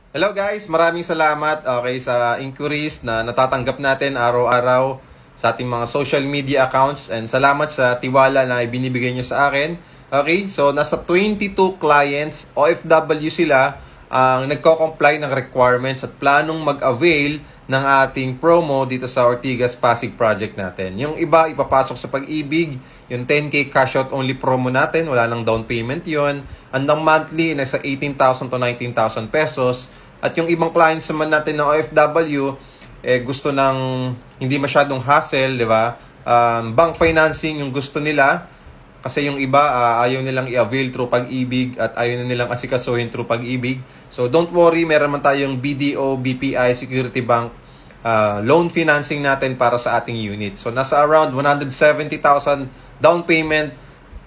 Hello guys, maraming salamat sa inquiries na natatanggap natin araw-araw sa ating mga social media accounts, and salamat sa tiwala na ibinibigay nyo sa akin. Okay, so nasa 22 clients, OFW sila, ang nagko-comply ng requirements at planong mag-avail ng ating promo dito sa Ortigas Pasig project natin. Yung iba ipapasok sa Pag-ibig, yung 10K cash out only promo natin, wala nang down payment yon. Andang monthly, nasa 18,000 to 19,000 pesos. At yung ibang clients naman natin na OFW, gusto ng hindi masyadong hassle, di ba? Bank financing yung gusto nila. Kasi yung iba, ayaw nilang i-avail through Pag-ibig at ayaw na nilang asikasuhin through Pag-ibig. So don't worry, meron man tayong BDO, BPI, Security Bank loan financing natin para sa ating unit. So nasa around 170,000 down payment.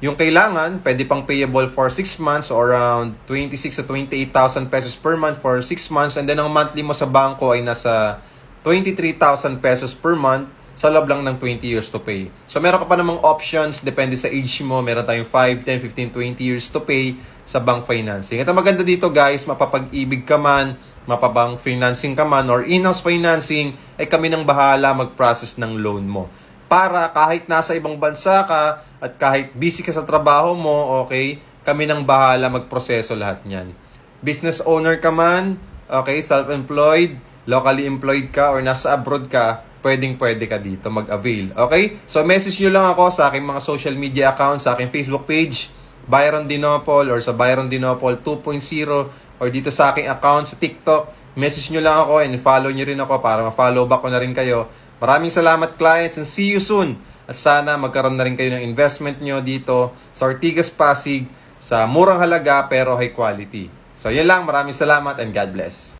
Yung kailangan, pwede pang payable for 6 months or around 26 to 28,000 pesos per month for 6 months. And then ang monthly mo sa bangko ay nasa 23,000 pesos per month sa loob lang ng 20 years to pay. So meron ka pa namang options, depende sa age mo. Meron tayong 5, 10, 15, 20 years to pay sa bank financing. Ito maganda dito guys, mapapag-ibig ka man, mapabank financing ka man, or in-house financing, ay kami nang bahala mag-process ng loan mo. Para kahit nasa ibang bansa ka at kahit busy ka sa trabaho mo, okay, kami nang bahala magproseso lahat niyan. Business owner ka man, okay, self-employed, locally employed ka, or nasa abroad ka, pwedeng-pwede ka dito mag-avail. Okay? So, message nyo lang ako sa aking mga social media accounts, sa aking Facebook page, Byron Dinopol, or sa Byron Dinopol 2.0, or dito sa aking account sa TikTok. Message nyo lang ako and follow nyo rin ako para ma-follow back ko na rin kayo. Maraming salamat clients and see you soon. At sana magkaroon na rin kayo ng investment nyo dito sa Ortigas Pasig sa murang halaga pero high quality. So, yan lang. Maraming salamat and God bless.